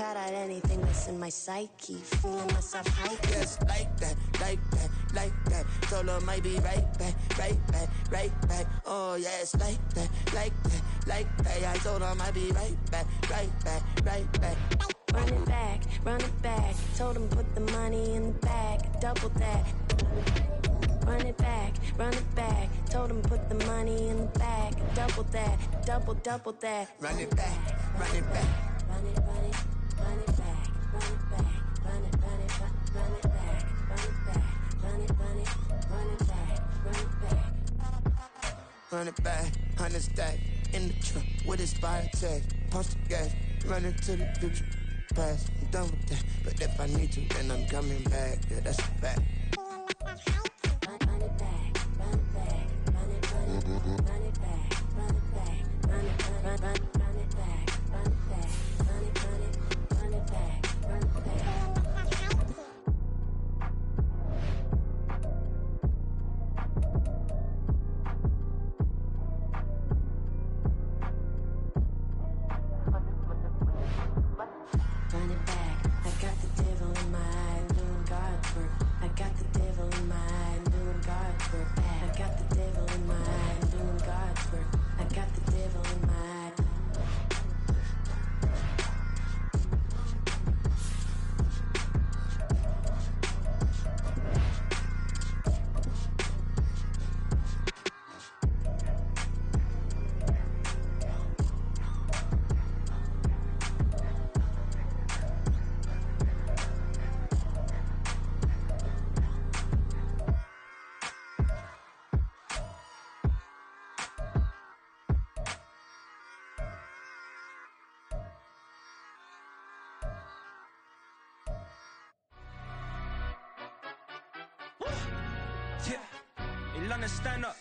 cut out anything that's in my psyche. Feeling myself high. Yes, like that, like that, like that. Told her might be right back, right back, right back. Oh yes, like that, like that, like that. I told her might be right back, right back, right back. Run it back, run it back. Told him put the money in the bag, double that. Run it back, run it back. Told him put the money in the bag, double that, double that. Run it back, run it back. Run it, run it, run it back, run it back, run it, run it, run it back, run it back, run it, run it, run it back, run it back. Run it back, 100 stack in the trunk with his fire tag. Pump the gas, running to the future. Past, I'm done with that. But if I need to, then I'm coming back. Yeah, that's a fact. Run it back, run it back, run it, run it, run it back, run it back, run it, run it back, run it back, run it, run it back, run it back. Stand up.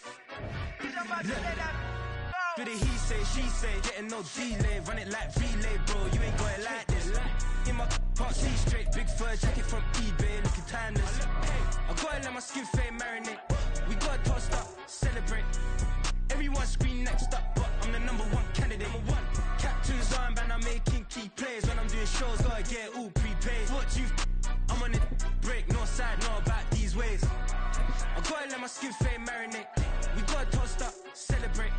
Do the he say, she say, getting no delay. Run it like relay, bro. You ain't got it like this. In my can't see straight. Big fur jacket from eBay, looking timeless. I gotta let my skin fade marinate. We gotta toast up, celebrate. Everyone scream next up, but I'm the number one candidate. Captain's armband, I'm making key plays. When I'm doing shows, gotta get it all prepaid. What you? I'm on it break, no side, no about these ways. I gotta let my skin fade marinate. We gotta toast up, celebrate.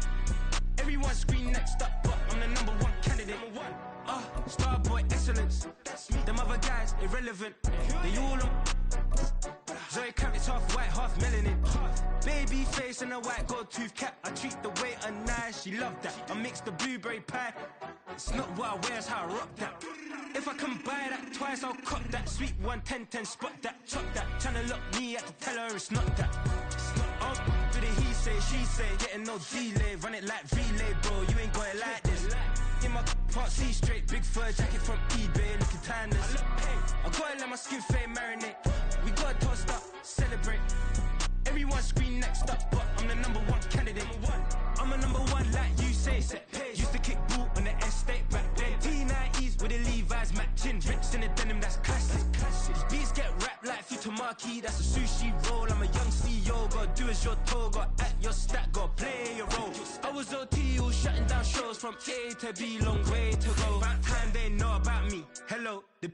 Everyone scream next up, but I'm the number one candidate. Starboy excellence. Them other guys irrelevant. They all on. Zoe Kravitz half white, half melanin. Baby face and a white gold tooth cap. I treat the waiter nice, she love that. I mix the blueberry pie. It's not what I wear, it's how I rock that. If I can buy that twice, I'll cop that. Sweet 110, spot that, chop that. Tryna lock me at the tell her it's not that. It's not do the he say, she say, getting no delay. Run it like relay, bro. You ain't got it like this. In my can't see straight. Big fur jacket from eBay, looking timeless. I gotta let my skin fade marinate. We gotta toast up, celebrate. Everyone scream next up, but I'm the number one candidate. I'm a number one, like you say. Used to kick boot on the estate back then. T90s with the Levi's matching. Rips in the denim, that's classic. These beats get wrapped like Futamaki. That's a sushi roll. I'm a young CEO. Gotta do as you're told. Gotta act your stat. Gotta play your role. I was OT, all shutting down shows from A to B. Long way to go. About time they know about me. Hello, the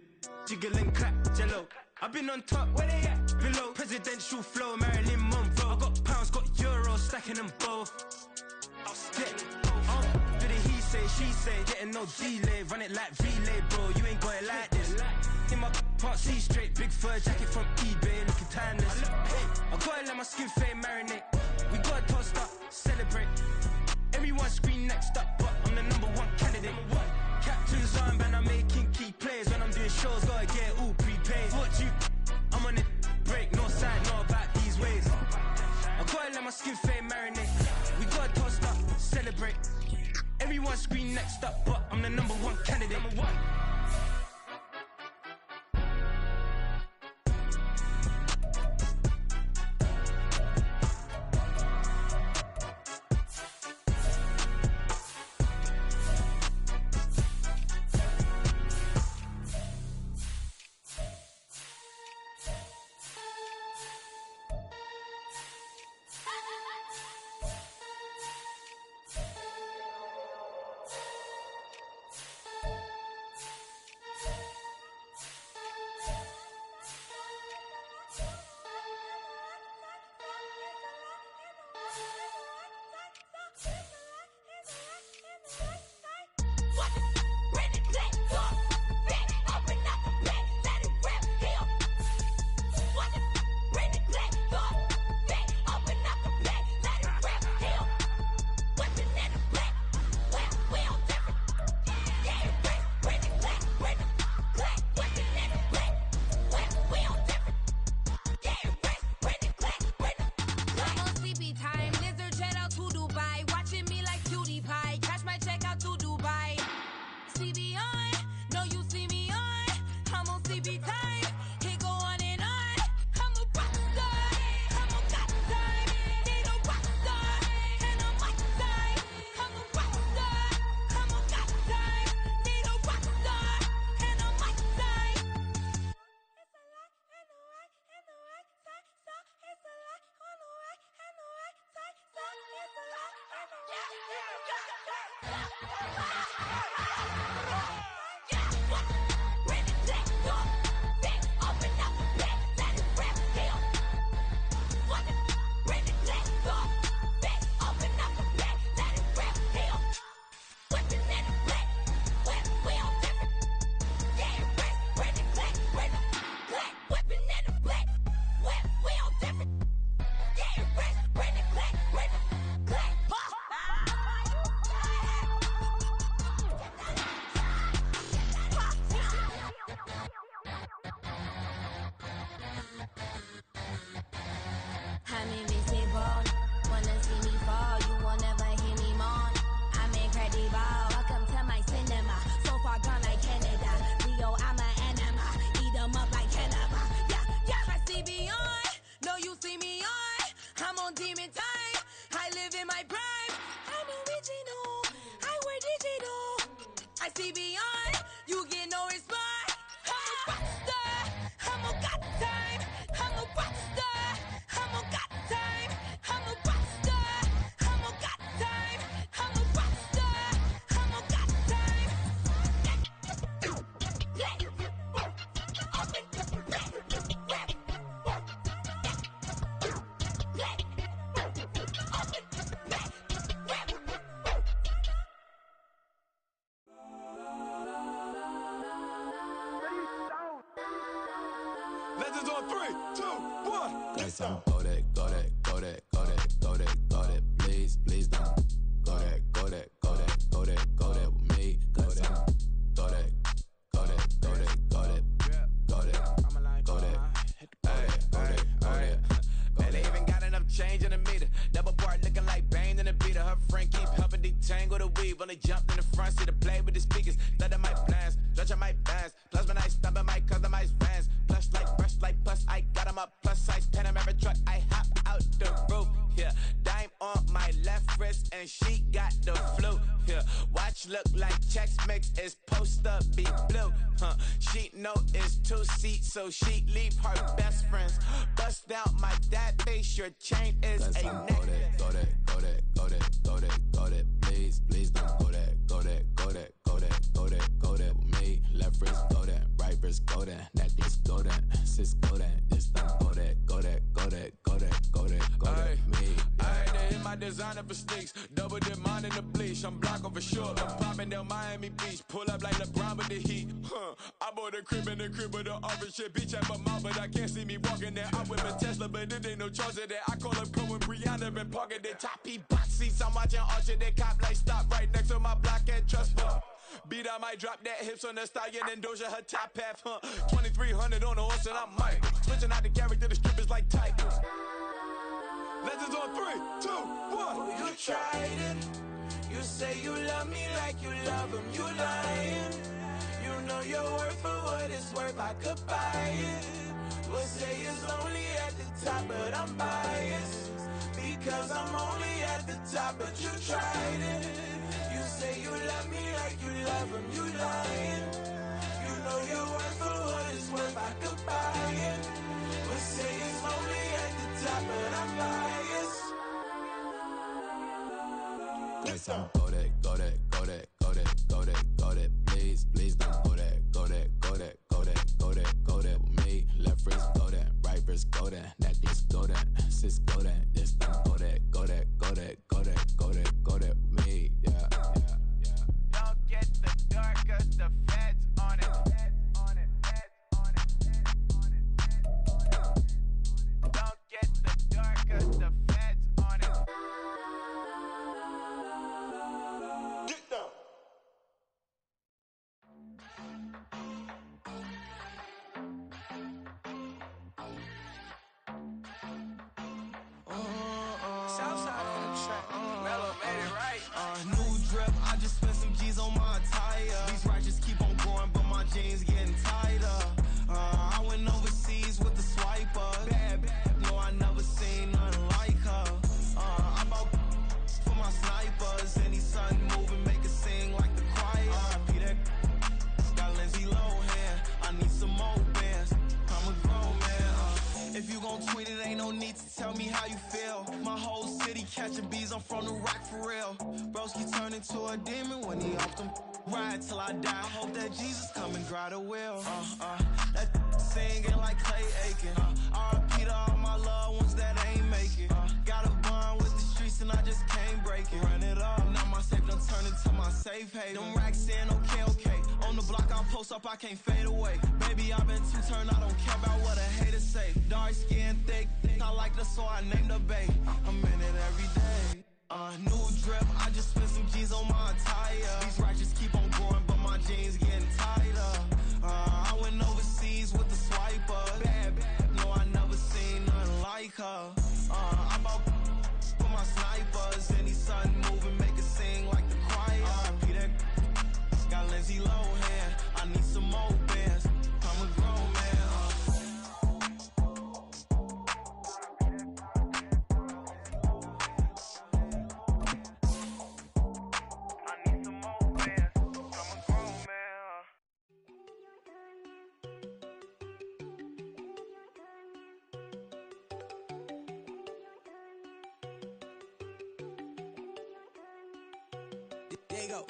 jiggle and clap, jello. I've been on top, where they at? Below, presidential flow, Marilyn Monroe. I got pounds, got euros, stacking them both. I'll stick. Do the he say, she say, getting no delay. Run it like relay, bro. You ain't got it like this. In my can't see straight. Big fur jacket from eBay, looking timeless. I gotta let my skin fade marinate. We gotta toast up, celebrate. Everyone scream next up, but I'm the number one candidate. Captain's armband, I'm making key plays. When I'm doing shows, gotta get it all prepaid. What you? I'm on it break, no side, no about these ways. I gotta let my skin fade marinate. We gotta toast up, celebrate. Everyone scream next up, but I'm the number one candidate. I'm invisible. Wanna see me fall, you will never hear me moan. I'm incredible. Welcome to my cinema. So far gone like Canada. Leo, I'm an anima. Eat 'em up like cannibal. Yeah, yeah. I see beyond. No, you see me on. I'm on demon time. I live in my prime. I'm original. I wear digital. I see beyond. You get no response. I'm a rock star. I'm a got time. I'm a rock star. I'm a got time. I'm a rock star. I'm a got time. I'm a rock star. I'm a got time. Legends on 3, 2, 1. Guys, I'm go that, go that, go that, go that, go that, go that. Please, please don't go that, go that, go that, go that, go that with me. Go that, go that, go that, go that, go that, go that, go that, go that. Man, they even got enough change in the meter. Double part looking like Bane in the beater. Her friend keep helping detangle the weave. When they jumped in the front seat to play with the speakers. Study my plans, stretch my bands. Plus when I stumble my customized vans. Plush like brush like plus I got 'em up. Plus size Panamera truck. I hop out the roof. Yeah, dime on my left wrist and she got the flu. Yeah, watch look like Chex Mix is post up be blue. She know it's 2 seats, so she leave her best friends. Bust out my dad face. Your chain is Guys, a I'm neck. go that, go that, go that, go that, go that, go that. Please, please don't go that, go that, go that, go that, go that, go that with me. Left wrist go that, right wrist go that, necklace go that, sis go that, it's don't go that, go that, go that, go that, go that, go that with me. Ayy, they hit my designer for sneaks. Double dip mine in the bleach. I'm blocking for sure. I'm popping down Miami Beach. Pull up like LeBron with the heat. I bought a crib in the crib with the office shit. Beach at my mouth, but I can't see me walking there. I'm with a Tesla, but it ain't no charge of that. I call up Cohen, Brianna, been parking the top box seats. I'm watching Archer, they cop like stop right next to my block at Trust Fund. Beat, I might drop that hips on the stallion and Doja her top half. 2300 on the horse and I'm Mike. Switching out the character, the strippers like Tigers. Legends on 3, 2, 1. Oh, you tried it. You say you love me like you love him. You lying. You know your worth for what it's worth. I could buy it. We'll say it's only at the top, but I'm biased. Because I'm only at the top, but you tried it. You say you love me like you love him. You lying. You know your worth for what it's worth. I could buy it. We'll say it's only at the top, but I'm biased. Guys, I'm go that, go that, go that, go that, go that, go that. Please, please don't go that, go that, go that, go that, go that, go that with me. Left wrist go that, right wrist go that, necklace go that, sis go that, it's don't go that, go that, go that, go that, go that, go that with me. Yeah, yeah, yeah. Don't get the dark, cause the feds on it. Don't get the dark, cause the feds on it. Get down. Southside on the track. Mellow made it right. New drip, I just spent some G's on my attire. These righteous keep on going, but my jeans getting tighter. I went overseas with the swiper. Bad, no, I never seen nothing like her. I bought for my snipers. Any sun moving, make it sing like the choir. RIP that got Lindsay Lohan. I need some more bands. I'm a grown man. If you gon' tweet it, ain't no need to tell me how you feel. My whole city catching bees, I'm from the rock for real. Broski turned into a demon when he off them. ride till I die. I hope that Jesus come and grab the wheel. That singing like Clay Aiken. R.I.P. to all my loved ones that ain't make it. Got a bond with the streets and I just can't break it. Run it up, now my safe done turn into my safe haven. Them racks in, okay. On the block, I'll post up, I can't fade away. Baby, I've been too turned, I don't care about what a hater say. Dark skin, thick, I like the so I named the bay. I'm in it every day. New drip, I just spent some G's on my attire. These righteous keep on growing, but my jeans getting tighter. I went overseas with the swiper. Bad, no, I never seen nothing like her. I bought for my snipers. Any sudden moving, make it sing like the choir. R.I.P. that got Lindsay Lohan. I need some more bands. I'm a grown man. There you go.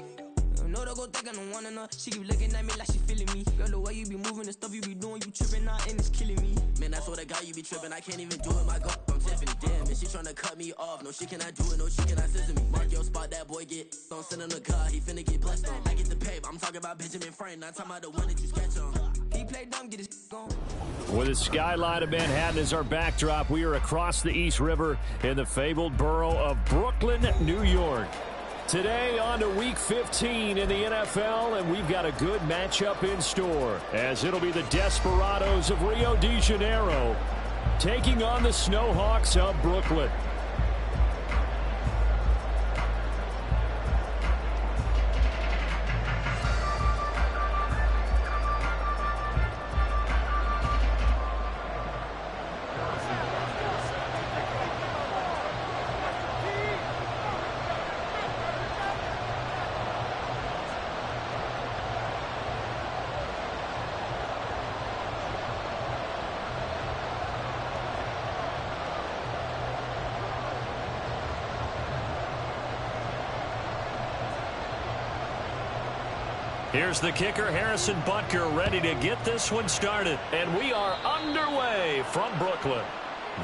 No, don't go think I don't wanna know. She keep looking at me like she feeling me. Girl, the way you be moving, the stuff you be doing, you tripping out and it's killing me. Man, I swear to God, you be tripping. I can't even do it. My God, I'm Tiffany. Damn, and she tryna cut me off. No, she cannot do it. No, she cannot scissor me. Mark your spot, that boy get on. Send him to God, he finna get blessed on. I get the pay, I'm talking about Benjamin Franklin. Not talking about the one that you sketch on. He play dumb, get his gone. With the skyline of Manhattan as our backdrop, we are across the East River in the fabled borough of Brooklyn, New York. Today on to Week 15 in the NFL, and we've got a good matchup in store, as it'll be the Desperados of Rio de Janeiro taking on the Snowhawks of Brooklyn. Here's the kicker, Harrison Butker, ready to get this one started. And we are underway from Brooklyn.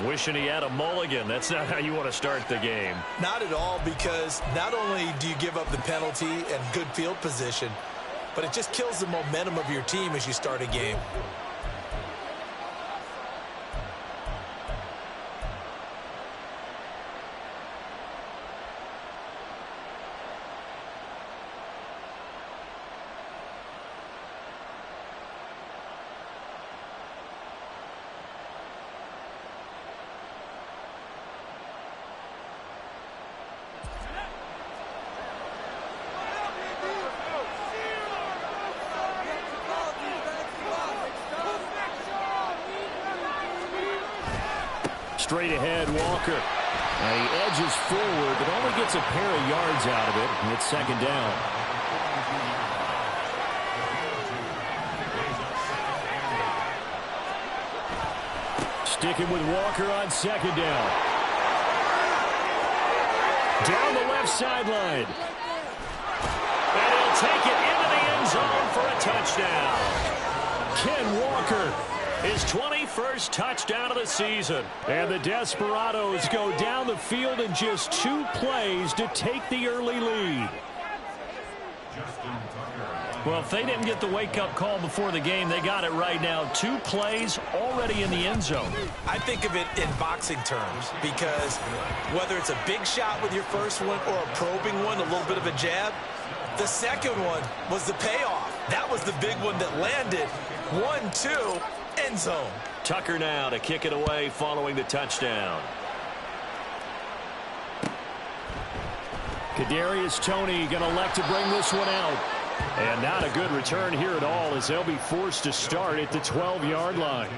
Wishing he had a mulligan. That's not how you want to start the game. Not at all, because not only do you give up the penalty and good field position, but it just kills the momentum of your team as you start a game. Straight ahead, Walker. And he edges forward, but only gets a pair of yards out of it. And it's second down. Sticking with Walker on second down. Down the left sideline. And he'll take it into the end zone for a touchdown. Ken Walker, his 21st touchdown of the season. And the Desperados go down the field in just 2 plays to take the early lead. Well, if they didn't get the wake-up call before the game, they got it right now. 2 plays already in the end zone. I think of it in boxing terms, because whether it's a big shot with your first one or a probing one, a little bit of a jab, the second one was the payoff. That was the big one that landed. 1-2, end zone. Tucker now to kick it away following the touchdown. Kadarius Toney going to elect to bring this one out. And not a good return here at all, as they'll be forced to start at the 12-yard line.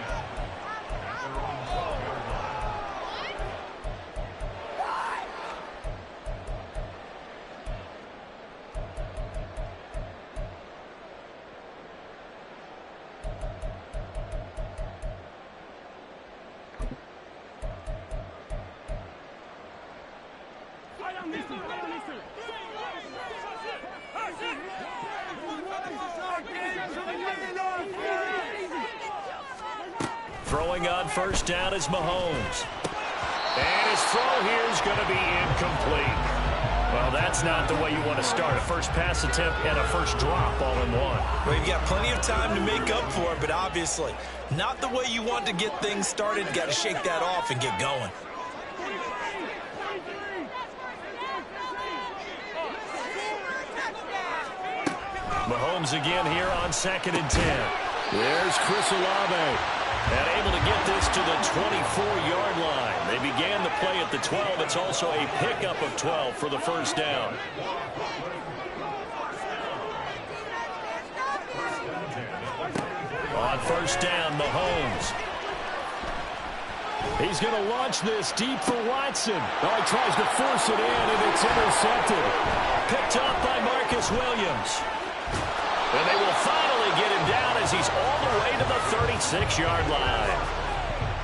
Throwing on first down is Mahomes. And his throw here is going to be incomplete. Well, that's not the way you want to start. A first pass attempt and a first drop all in one. Well, you've got plenty of time to make up for it, but obviously not the way you want to get things started. Got to shake that off and get going. Mahomes again here on 2nd and 10. There's Chris Olave. And able to get this to the 24-yard line. They began the play at the 12. It's also a pickup of 12 for the first down. On first down, Mahomes. He's going to launch this deep for Watson. Oh, he tries to force it in, and it's intercepted. Picked up by Marcus Williams. And they will finally get him down as he's all the way to the 36-yard line.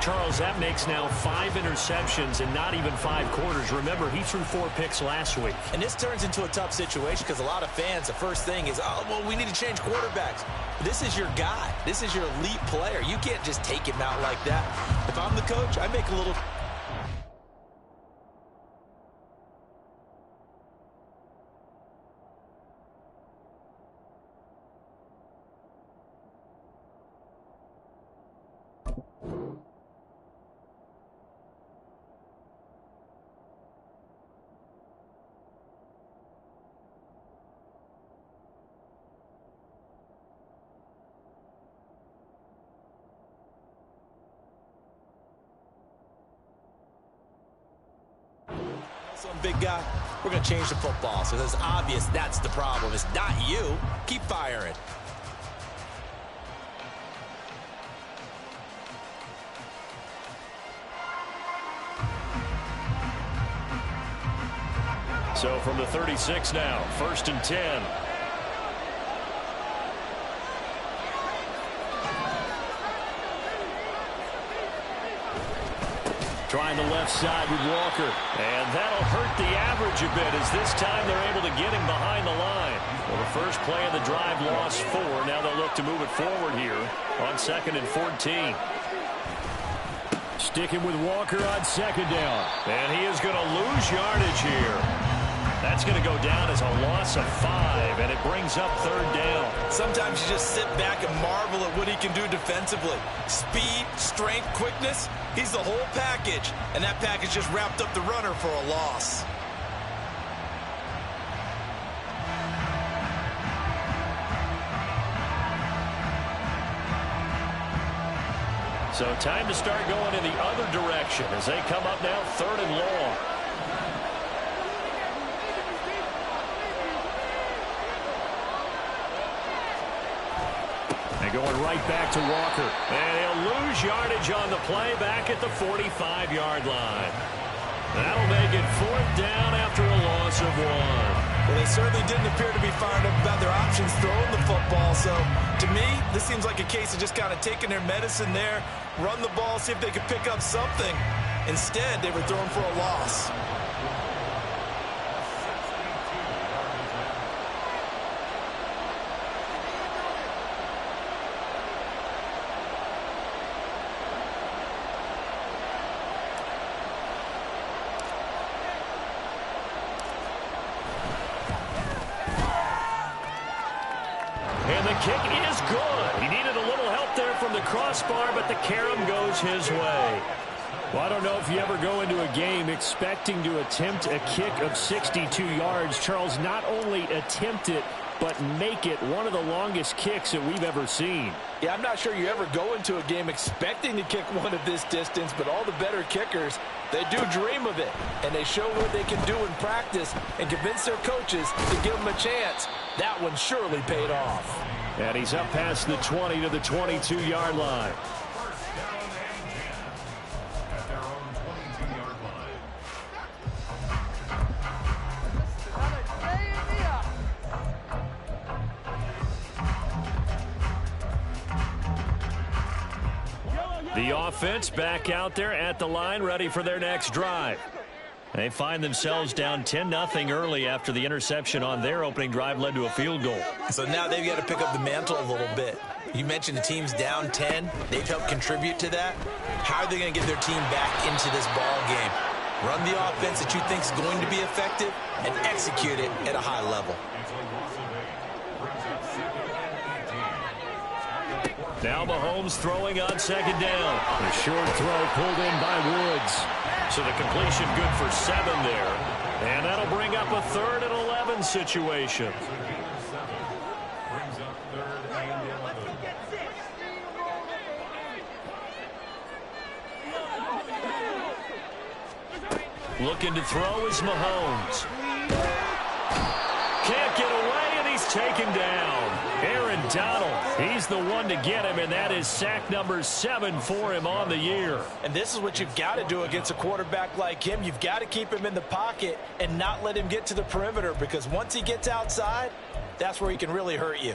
Charles, that makes now 5 interceptions in not even 5 quarters. Remember, he threw 4 picks last week. And this turns into a tough situation because a lot of fans, the first thing is, oh, well, we need to change quarterbacks. This is your guy. This is your elite player. You can't just take him out like that. If I'm the coach, I make a little... Big guy, we're going to change the football. So it's obvious that's the problem. It's not you. Keep firing. So from the 36 now, 1st and 10. Trying the left side with Walker. And that'll hurt the average a bit as this time they're able to get him behind the line. Well, the first play of the drive lost 4. Now they'll look to move it forward here on 2nd and 14. Sticking with Walker on 2nd down. And he is going to lose yardage here. That's going to go down as a loss of 5, and it brings up 3rd down. Sometimes you just sit back and marvel at what he can do defensively. Speed, strength, quickness, he's the whole package. And that package just wrapped up the runner for a loss. So time to start going in the other direction as they come up now 3rd and long. Going right back to Walker. And he'll lose yardage on the play back at the 45-yard line. That'll make it 4th down after a loss of 1. Well, they certainly didn't appear to be fired up about their options throwing the football. So, to me, this seems like a case of just kind of taking their medicine there, run the ball, see if they could pick up something. Instead, they were throwing for a loss. And the kick is good. He needed a little help there from the crossbar, but the carom goes his way. Well, I don't know if you ever go into a game expecting to attempt a kick of 62 yards. Charles, not only attempt it, but make it one of the longest kicks that we've ever seen. Yeah, I'm not sure you ever go into a game expecting to kick one of this distance, but all the better kickers, they do dream of it, and they show what they can do in practice and convince their coaches to give them a chance. That one surely paid off. And he's up past the 20 to the 22-yard line. The offense back out there at the line, ready for their next drive. They find themselves down 10-0 early after the interception on their opening drive led to a field goal. So now they've got to pick up the mantle a little bit. You mentioned the team's down 10. They've helped contribute to that. How are they going to get their team back into this ball game? Run the offense that you think is going to be effective and execute it at a high level. Now Mahomes throwing on second down. A short throw pulled in by Woods. So the completion good for 7 there. And that'll bring up a 3rd and 11 situation. Looking to throw is Mahomes. Can't get away, and he's taken down. Aaron Donald, he's the one to get him, and that is sack number 7 for him on the year. And this is what you've got to do against a quarterback like him. You've got to keep him in the pocket and not let him get to the perimeter, because once he gets outside, that's where he can really hurt you.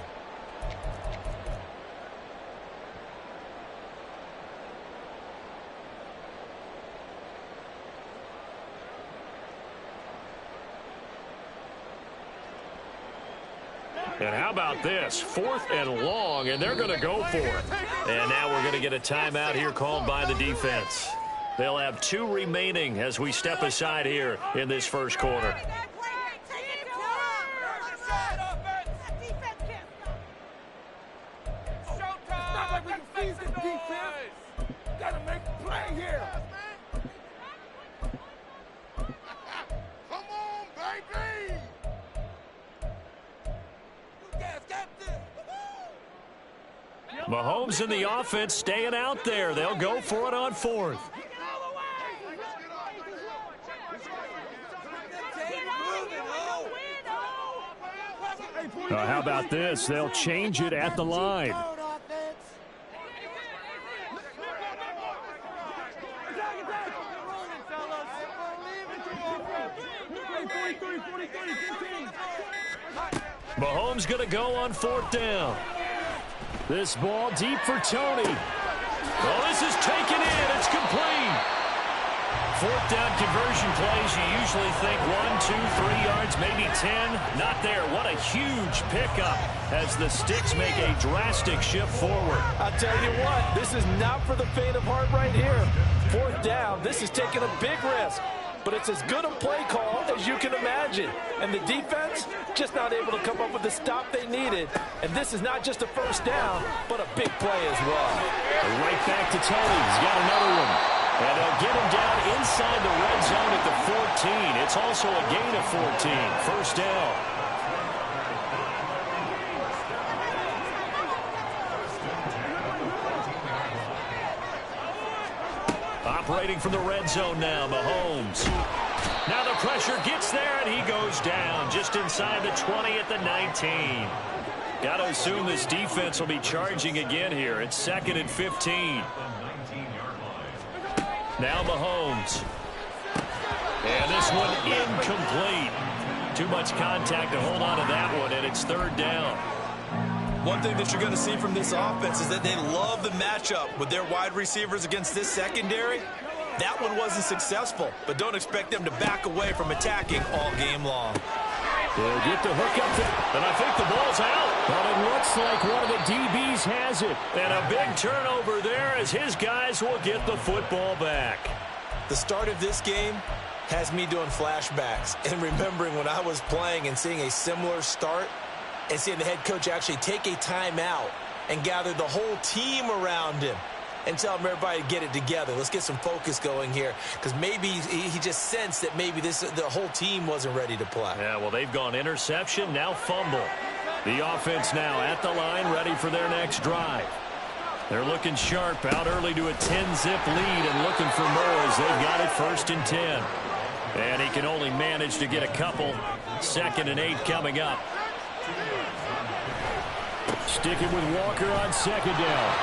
And how about this? 4th and long, and they're going to go for it. And now we're going to get a timeout here called by the defense. They'll have 2 remaining as we step aside here in this first quarter. Mahomes and the offense staying out there. They'll go for it on 4th. How about this? They'll change it at the line. Mahomes going to go on 4th down. This ball deep for Tony. Well, this is taken in. It's complete. 4th down conversion plays, you usually think 1, 2, 3 yards, maybe 10. Not there. What a huge pickup as the Sticks make a drastic shift forward. I'll tell you what, this is not for the faint of heart right here. 4th down, this is taking a big risk. But it's as good a play call as you can imagine. And the defense just not able to come up with the stop they needed. And this is not just a first down, but a big play as well. Right back to Tony. He's got another one. And they'll get him down inside the red zone at the 14. It's also a gain of 14. First down. Operating from the red zone now, Mahomes. Now the pressure gets there, and he goes down just inside the 20 at the 19. Got to assume this defense will be charging again here. It's 2nd and 15. Now Mahomes. And this one incomplete. Too much contact to hold on to that one, and it's 3rd down. One thing that you're going to see from this offense is that they love the matchup with their wide receivers against this secondary. That one wasn't successful, but don't expect them to back away from attacking all game long. They'll get the hook up, and I think the ball's out. But it looks like one of the DBs has it. And a big turnover there as his guys will get the football back. The start of this game has me doing flashbacks and remembering when I was playing and seeing a similar start and seeing the head coach actually take a timeout and gather the whole team around him and tell him everybody to get it together. Let's get some focus going here, because maybe he just sensed that maybe the whole team wasn't ready to play. Yeah, well, they've gone interception, now fumble. The offense now at the line, ready for their next drive. They're looking sharp, out early to a 10-zip lead and looking for more as they've got it 1st and 10. And he can only manage to get a couple. 2nd and 8 coming up. Sticking with Walker on 2nd down.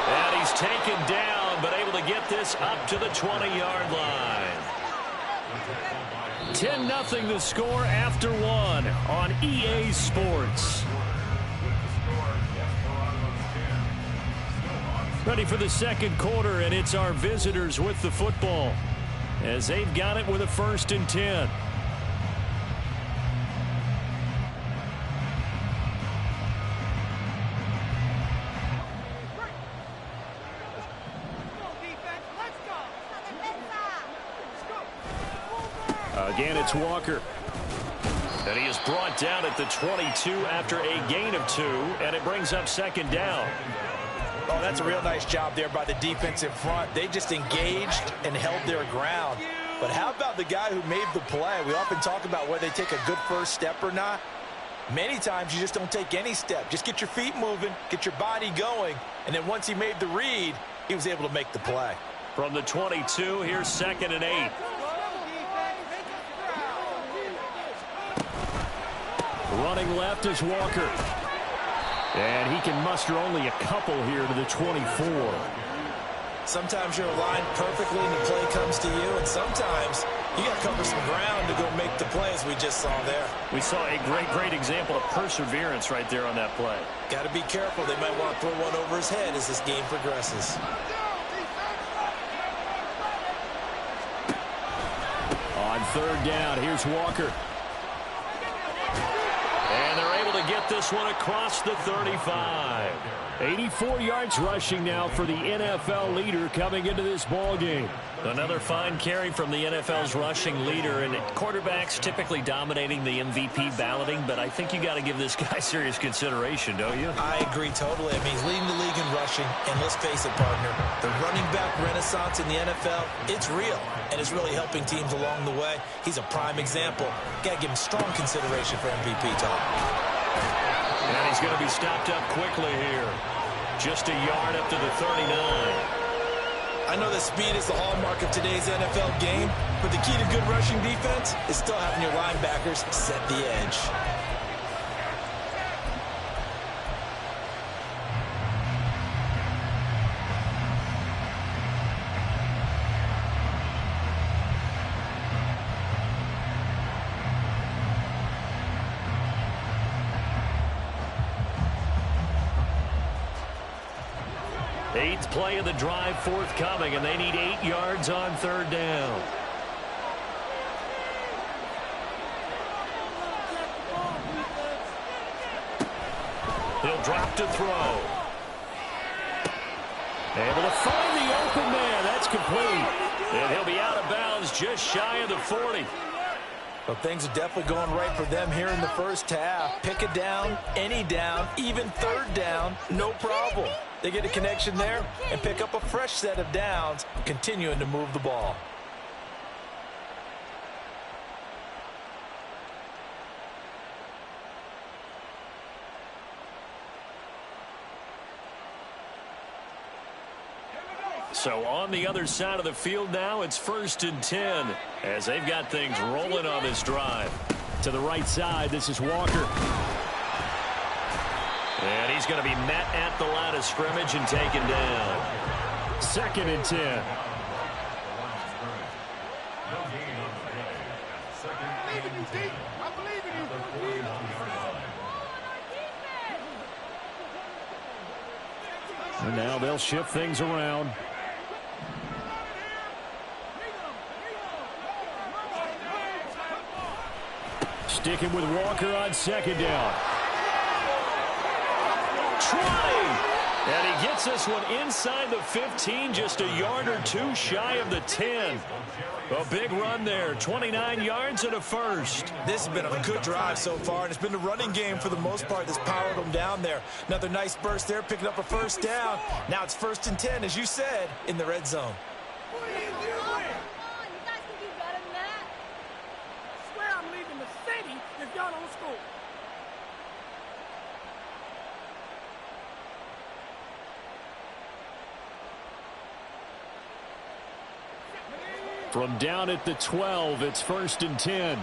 And he's taken down, but able to get this up to the 20-yard line. 10-0 the score after 1 on EA Sports. Ready for the 2nd quarter, and it's our visitors with the football. as they've got it with a 1st and 10. Again, it's Walker. And he is brought down at the 22 after a gain of 2, and it brings up 2nd down. Oh, that's a real nice job there by the defense in front. They just engaged and held their ground. But how about the guy who made the play? We often talk about whether they take a good first step or not. Many times you just don't take any step. Just get your feet moving, get your body going, and then once he made the read, he was able to make the play. From the 22, here's 2nd and 8. Running left is Walker. And he can muster only a couple here to the 24. Sometimes you're aligned perfectly and the play comes to you, and sometimes you got to cover some ground to go make the play, as we just saw there. We saw a great example of perseverance right there on that play. Got to be careful. They might want to throw one over his head as this game progresses. On 3rd down, here's Walker. And they're able to get this one across the 35. 84 yards rushing now for the NFL leader coming into this ball game. Another fine carry from the NFL's rushing leader, and quarterbacks typically dominating the MVP balloting, but I think you got to give this guy serious consideration, don't you? I agree totally. I mean, he's leading the league in rushing, and let's face it, partner, the running back renaissance in the NFL, it's real, and it's really helping teams along the way. He's a prime example. Got to give him strong consideration for MVP talk. And he's going to be stopped up quickly here. Just a yard up to the 39. I know that speed is the hallmark of today's NFL game, but the key to good rushing defense is still having your linebackers set the edge. Eighth play of the drive forthcoming, and they need 8 yards on 3rd down. He'll drop to throw. Able to find the open man. That's complete. And he'll be out of bounds just shy of the 40. Well, things are definitely going right for them here in the first half. Pick a down, any down, even 3rd down, no problem. They get a connection there and pick up a fresh set of downs, continuing to move the ball. So on the other side of the field now, it's 1st and 10 as they've got things rolling on this drive. To the right side, this is Walker. And he's going to be met at the line of scrimmage and taken down. 2nd and 10. And now they'll shift things around. Sticking with Walker on 2nd down. Trying. And he gets this one inside the 15, just a yard or 2 shy of the 10. A big run there, 29 yards and a first. This has been a good drive so far, and it's been the running game for the most part that's powered them down there. Another nice burst there, picking up a 1st down. Now it's 1st and 10, as you said, in the red zone. From down at the 12, it's 1st and 10.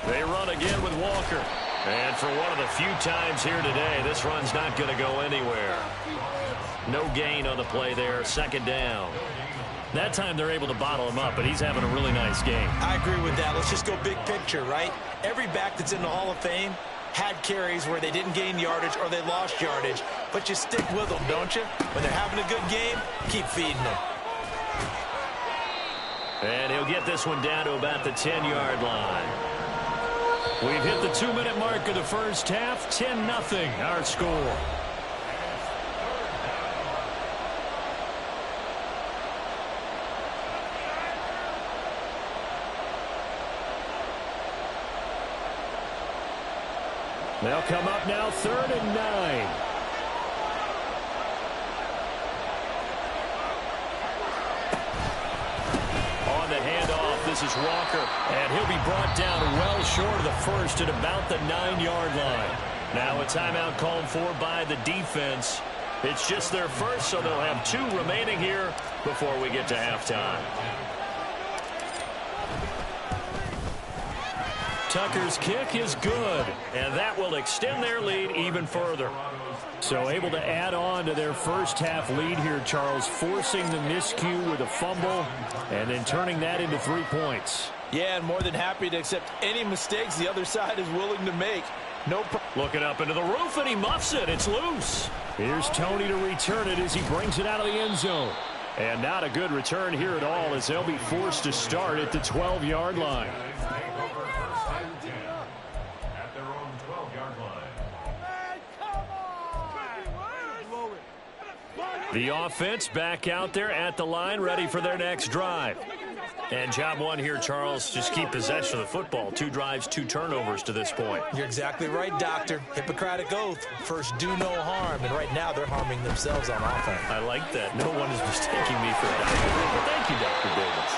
They run again with Walker. And for one of the few times here today, this run's not going to go anywhere. No gain on the play there. Second down. That time they're able to bottle him up, but he's having a really nice game. I agree with that. Let's just go big picture, right? Every back that's in the Hall of Fame had carries where they didn't gain yardage or they lost yardage, but you stick with them, don't you? When they're having a good game, keep feeding them. And he'll get this one down to about the 10-yard line. We've hit the 2-minute mark of the first half. 10-0 our score. They'll come up now 3rd and 9. On the handoff, this is Walker. And he'll be brought down well short of the first at about the 9-yard line. Now a timeout called for by the defense. It's just their first, so they'll have 2 remaining here before we get to halftime. Tucker's kick is good, and that will extend their lead even further. So able to add on to their first half lead here, Charles, forcing the miscue with a fumble and then turning that into 3 points. Yeah, and more than happy to accept any mistakes the other side is willing to make. Looking up into the roof, and he muffs it. It's loose. Here's Tony to return it as he brings it out of the end zone. And not a good return here at all as they'll be forced to start at the 12-yard line. The offense back out there at the line, ready for their next drive. And job one here, Charles, just keep possession of the football. 2 drives, 2 turnovers to this point. You're exactly right, Doctor. Hippocratic oath. First, do no harm. And right now, they're harming themselves on offense. I like that. No one is mistaking me for a doctor. Well, thank you, Dr. Davis.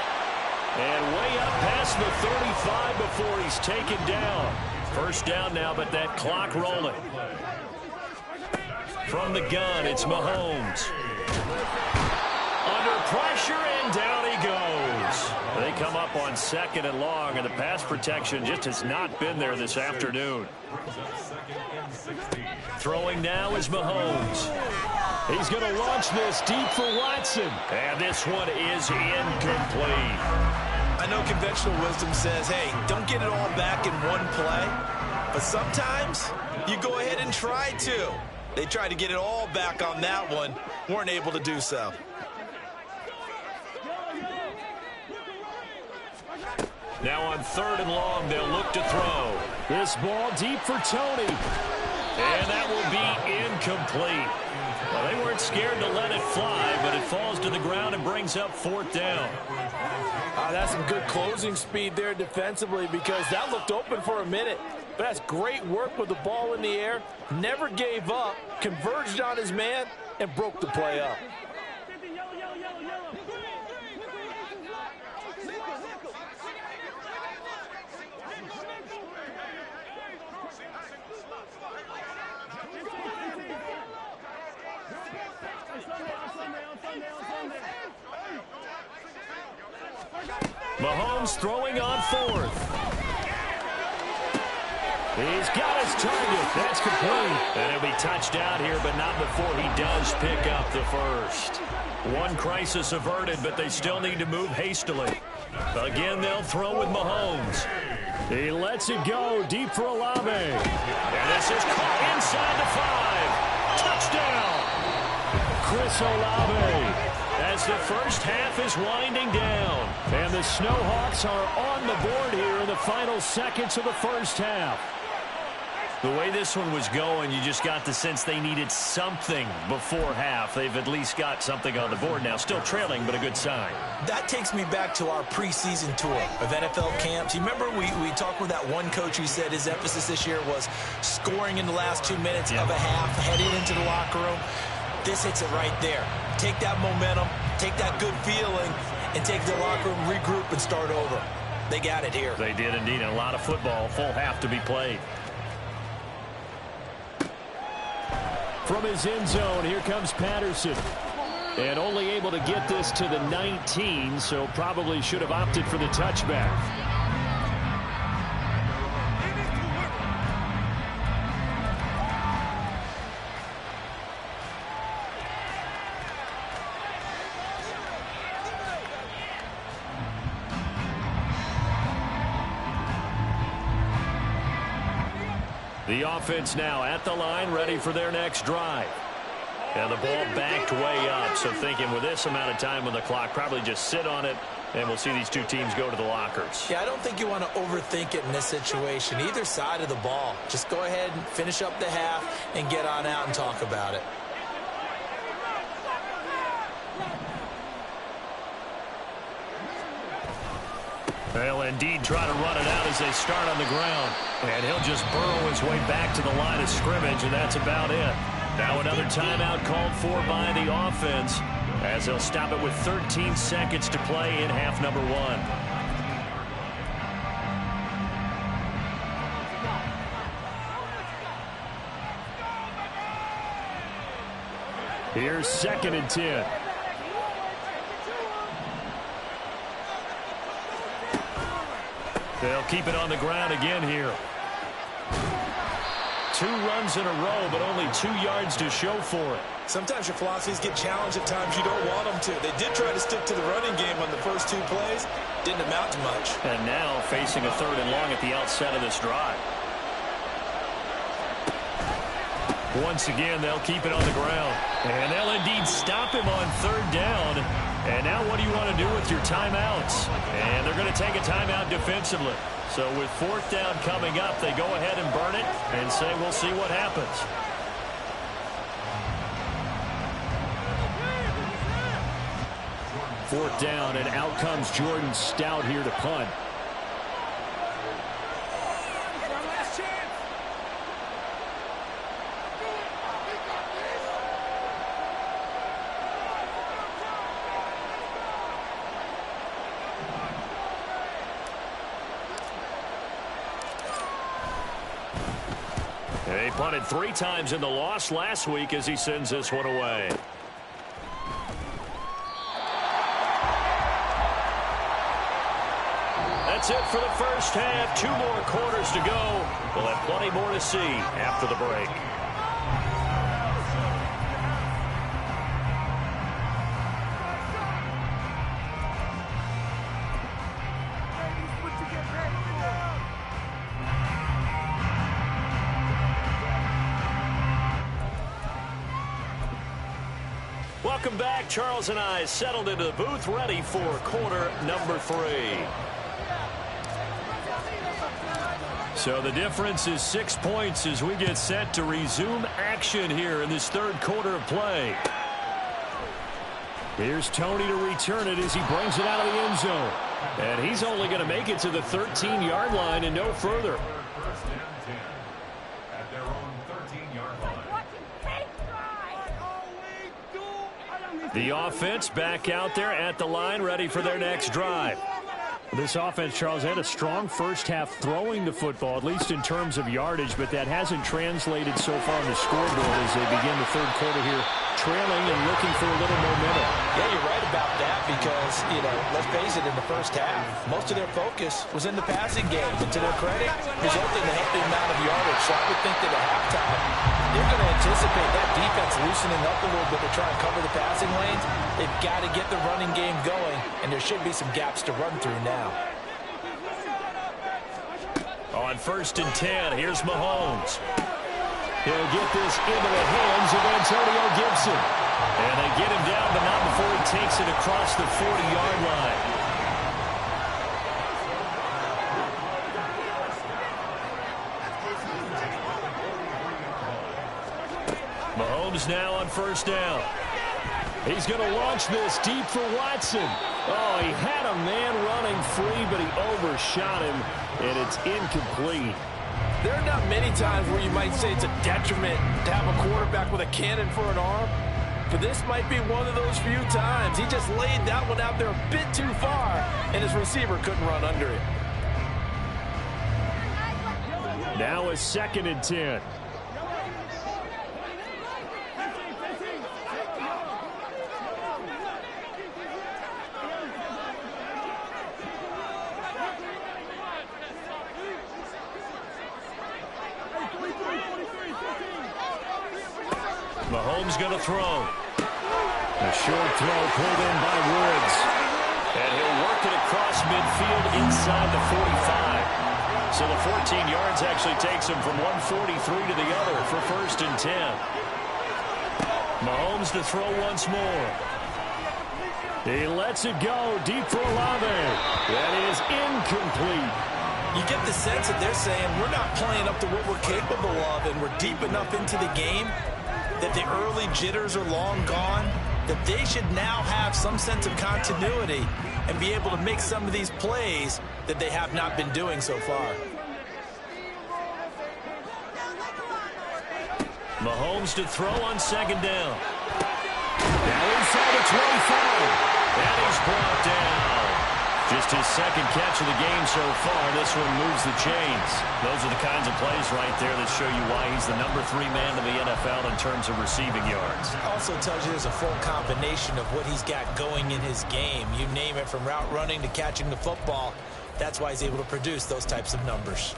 And way up past the 35 before he's taken down. First down now, but that clock rolling. From the gun, it's Mahomes. Under pressure, and down he goes. They come up on 2nd and long, and the pass protection just has not been there this afternoon. Throwing now is Mahomes. He's going to launch this deep for Watson. And this one is incomplete. I know conventional wisdom says, hey, don't get it all back in one play. But sometimes you go ahead and try to. They tried to get it all back on that one. Weren't able to do so. Now on 3rd and long, they'll look to throw. This ball deep for Tony. And that will be incomplete. Well, they weren't scared to let it fly, but it falls to the ground and brings up 4th down. That's some good closing speed there defensively because that looked open for a minute. But that's great work with the ball in the air. Never gave up, converged on his man, and broke the play up. Mahomes throwing on 4th. He's got his target. That's complete. And he'll be touchdown here, but not before he does pick up the first. One crisis averted, but they still need to move hastily. Again, they'll throw with Mahomes. He lets it go deep for Olave. And this is caught inside the 5. Touchdown. Chris Olave. As the first half is winding down. And the Snowhawks are on the board here in the final seconds of the first half. The way this one was going, you just got the sense they needed something before half. They've at least got something on the board now. Still trailing, but a good sign. That takes me back to our preseason tour of NFL camps. You remember we talked with that one coach who said his emphasis this year was scoring in the last 2 minutes of a half, heading into the locker room. This hits it right there. Take that momentum, take that good feeling, and take the locker room, regroup, and start over. They got it here. They did indeed. And a lot of football, full half to be played. From his end zone, here comes Patterson. And only able to get this to the 19, so probably should have opted for the touchback. The offense now at the line, ready for their next drive. And the ball backed way up, so thinking with this amount of time on the clock, probably just sit on it, and we'll see these two teams go to the lockers. Yeah, I don't think you want to overthink it in this situation. Either side of the ball. Just go ahead and finish up the half and get on out and talk about it. They'll indeed try to run it out as they start on the ground. And he'll just burrow his way back to the line of scrimmage, and that's about it. Now another timeout called for by the offense as they'll stop it with 13 seconds to play in half number one. Here's 2nd and 10. They'll keep it on the ground again here. 2 runs in a row, but only 2 yards to show for it. Sometimes your philosophies get challenged at times you don't want them to. They did try to stick to the running game on the first 2 plays. Didn't amount to much. And now facing a 3rd and long at the outset of this drive. Once again, they'll keep it on the ground. And they'll indeed stop him on 3rd down. And now what do you want to do with your timeouts? And they're going to take a timeout defensively. So with 4th down coming up, they go ahead and burn it and say we'll see what happens. Fourth down, and out comes Jordan Stout here to punt. They punted 3 times in the loss last week as he sends this one away. That's it for the first half. 2 more quarters to go. We'll have plenty more to see after the break. Welcome back. Charles and I settled into the booth, ready for quarter number 3. So the difference is 6 points as we get set to resume action here in this 3rd quarter of play. Here's Tony to return it as he brings it out of the end zone. And he's only going to make it to the 13-yard line and no further. The offense back out there at the line, ready for their next drive. This offense, Charles, had a strong first half throwing the football, at least in terms of yardage, but that hasn't translated so far on the scoreboard as they begin the 3rd quarter here, trailing and looking for a little momentum. Yeah, you're right about that because, let's face it, in the first half, most of their focus was in the passing game. And to their credit, resulted in a healthy amount of yardage. So I would think that at halftime, they're going to anticipate that defense loosening up a little bit to try and cover the passing lanes. They've got to get the running game going, and there should be some gaps to run through now. On 1st and 10, here's Mahomes. He'll get this into the hands of Antonio Gibson. And they get him down, but not before he takes it across the 40-yard line. Mahomes now on 1st down. He's going to launch this deep for Watson. Oh, he had a man running free, but he overshot him, and it's incomplete. There are not many times where you might say it's a detriment to have a quarterback with a cannon for an arm, but this might be one of those few times. He just laid that one out there a bit too far, and his receiver couldn't run under it. Now a 2nd and 10. Mahomes going to throw. A short throw pulled in by Woods. And he'll work it across midfield inside the 45. So the 14 yards actually takes him from 143 to the other for 1st and 10. Mahomes to throw once more. He lets it go deep for Olave. That is incomplete. You get the sense that they're saying we're not playing up to what we're capable of, and we're deep enough into the game that the early jitters are long gone, that they should now have some sense of continuity and be able to make some of these plays that they have not been doing so far. Mahomes to throw on 2nd down. Now inside the 25. And he's brought down. Just his 2nd catch of the game so far. This one moves the chains. Those are the kinds of plays right there that show you why he's the number 3 man in the NFL in terms of receiving yards. Also tells you there's a full combination of what he's got going in his game. You name it, from route running to catching the football. That's why he's able to produce those types of numbers.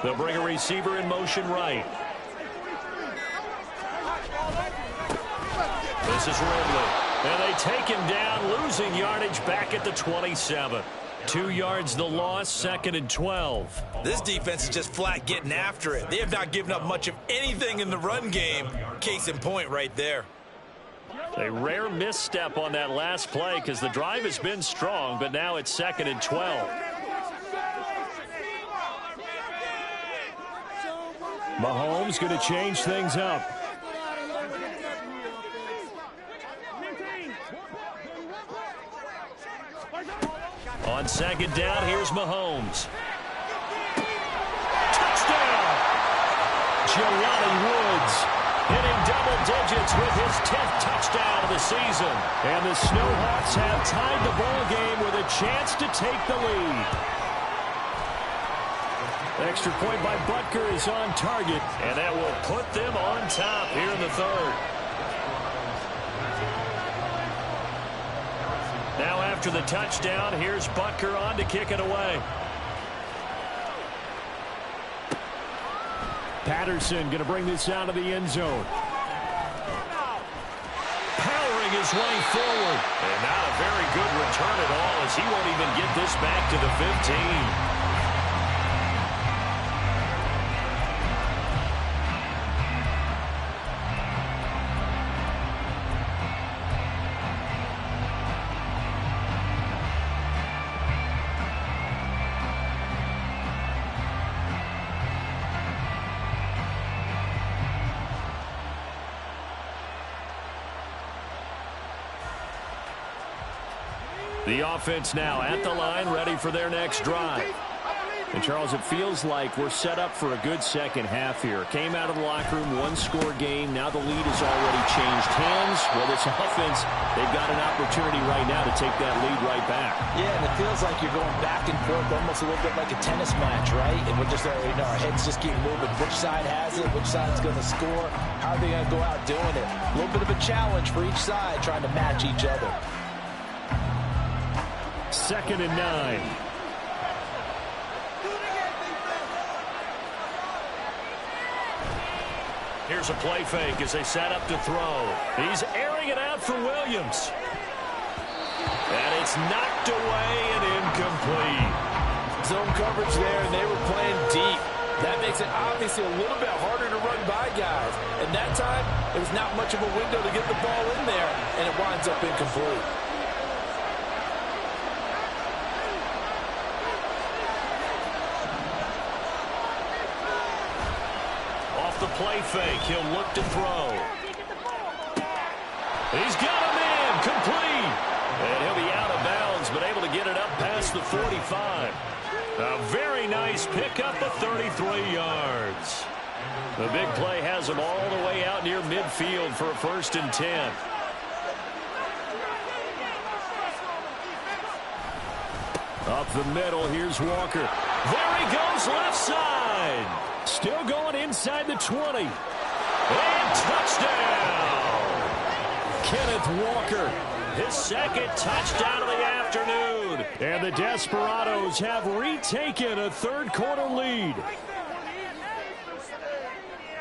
They'll bring a receiver in motion right. This is Ridley. And they take him down, losing yardage back at the 27. 2 yards the loss, 2nd and 12. This defense is just flat getting after it. They have not given up much of anything in the run game. Case in point right there. A rare misstep on that last play because the drive has been strong, but now it's 2nd and 12. Mahomes going to change things up. On 2nd down, here's Mahomes. Touchdown! Jelani Woods hitting double digits with his 10th touchdown of the season. And the Snowhawks have tied the ball game with a chance to take the lead. Extra point by Butker is on target, and that will put them on top here in the 3rd. Now after the touchdown, here's Butker on to kick it away. Patterson going to bring this out of the end zone. Powering his way forward. And not a very good return at all, as he won't even get this back to the 15. The offense now at the line, ready for their next drive. And, Charles, it feels like we're set up for a good second half here. Came out of the locker room, one-score game. Now the lead has already changed hands. Well, this offense, they've got an opportunity right now to take that lead right back. Yeah, and it feels like you're going back and forth almost a little bit like a tennis match, right? And we're just already know our heads just keep moving. Which side has it? Which side's going to score? How are they going to go out doing it? A little bit of a challenge for each side trying to match each other. 2nd and 9. Here's a play fake as they set up to throw. He's airing it out for Williams. And it's knocked away and incomplete. Zone coverage there, and they were playing deep. That makes it obviously a little bit harder to run by guys. And that time, it was not much of a window to get the ball in there, and it winds up incomplete. The play fake, he'll look to throw. He's got him in, complete. And he'll be out of bounds, but able to get it up past the 45. A very nice pickup of 33 yards. The big play has him all the way out near midfield for a 1st and 10. Up the middle, here's Walker. There he goes, left side. Still going inside the 20. And touchdown! Kenneth Walker his second touchdown of the afternoon. And the Desperados have retaken a third-quarter lead.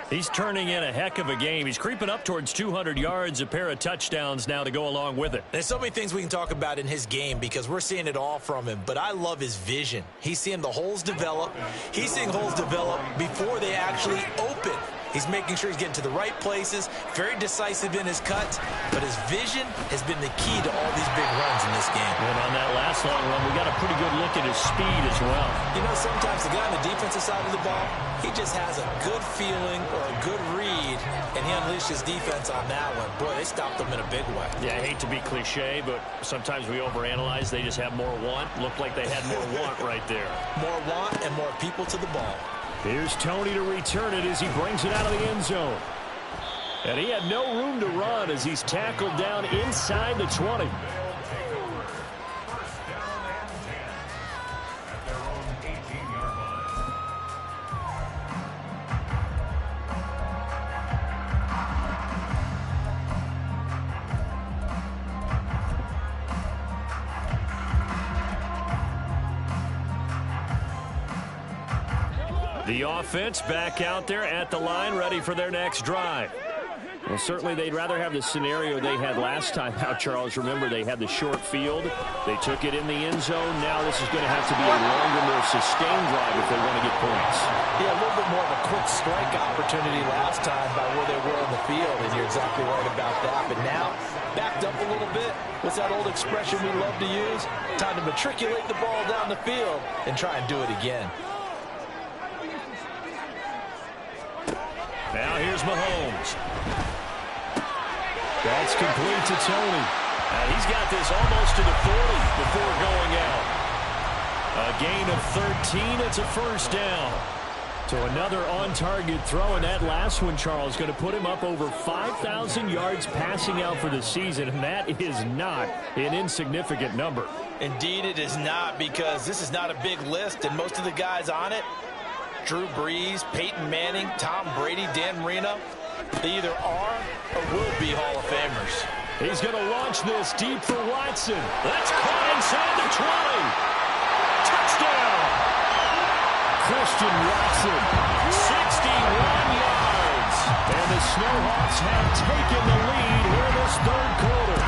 He's turning in a heck of a game. He's creeping up towards 200 yards, a pair of touchdowns now to go along with it. There's so many things we can talk about in his game because we're seeing it all from him, but I love his vision. He's seeing the holes develop. He's seeing holes develop before they actually open. He's making sure he's getting to the right places, very decisive in his cuts, but his vision has been the key to all these big runs in this game. And on that last long run, we got a pretty good look at his speed as well. You know, sometimes the guy on the defensive side of the ball, he just has a good feeling or a good read, and he unleashed his defense on that one. Boy, they stopped him in a big way. Yeah, I hate to be cliche, but sometimes we overanalyze. They just have more want. Looked like they had more want right there. More want and more people to the ball. Here's Tony to return it as he brings it out of the end zone. And he had no room to run as he's tackled down inside the 20. The offense back out there at the line, ready for their next drive. Well, certainly they'd rather have the scenario they had last time out, Charles. Remember, they had the short field. They took it in the end zone. Now this is going to have to be a longer, more sustained drive if they want to get points. Yeah, a little bit more of a quick strike opportunity last time by where they were on the field, and you're exactly right about that. But now, backed up a little bit. What's that old expression we love to use? Time to matriculate the ball down the field and try and do it again. Now here's Mahomes. That's complete to Tony. And he's got this almost to the 40 before going out. A gain of 13. It's a first down. So another on-target throw, and that last one, Charles, going to put him up over 5,000 yards passing out for the season, and that is not an insignificant number. Indeed it is not, because this is not a big list, and most of the guys on it, Drew Brees, Peyton Manning, Tom Brady, Dan Marino, they either are or will be Hall of Famers. He's going to launch this deep for Watson. That's caught inside the 20. Touchdown! Christian Watson, 61 yards. And the Snowhawks have taken the lead here in this third quarter.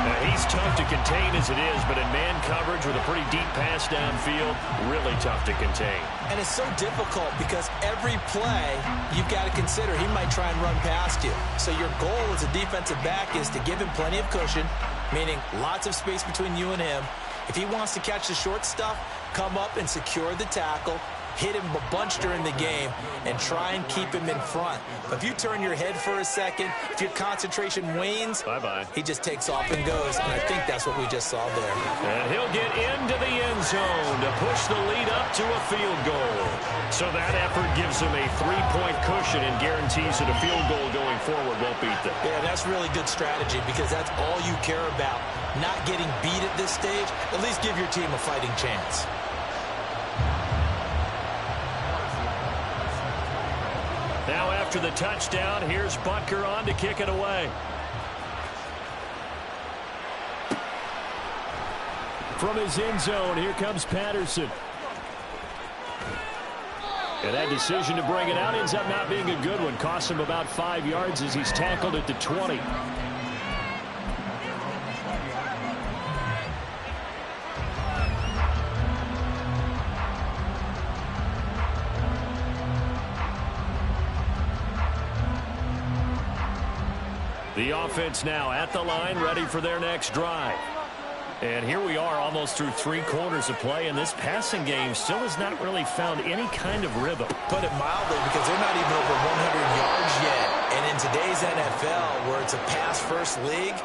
Now, he's tough to contain as it is, but in man coverage with a pretty deep pass downfield, really tough to contain. And it's so difficult because every play you've got to consider he might try and run past you. So your goal as a defensive back is to give him plenty of cushion, meaning lots of space between you and him. If he wants to catch the short stuff, come up and secure the tackle, hit him a bunch during the game, and try and keep him in front. But if you turn your head for a second, if your concentration wanes, bye-bye, he just takes off and goes, and I think that's what we just saw there. And he'll get into the end zone to push the lead up to a field goal. So that effort gives him a 3-point cushion and guarantees that a field goal going forward won't beat them. Yeah, that's really good strategy because that's all you care about. Not getting beat at this stage, at least give your team a fighting chance. Now after the touchdown, here's Butker on to kick it away. From his end zone, here comes Patterson. And that decision to bring it out ends up not being a good one. Costs him about 5 yards as he's tackled at the 20. The offense now at the line, ready for their next drive. And here we are almost through 3 quarters of play, and this passing game still has not really found any kind of rhythm. Put it mildly, because they're not even over 100 yards yet. And in today's NFL, where it's a pass-first league,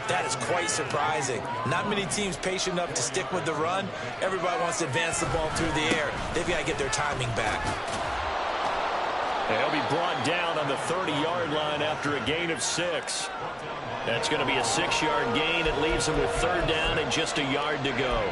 that is quite surprising. Not many teams patient enough to stick with the run. Everybody wants to advance the ball through the air. They've got to get their timing back. He'll be brought down on the 30-yard line after a gain of 6. That's going to be a 6-yard gain. It leaves him with 3rd down and just a yard to go.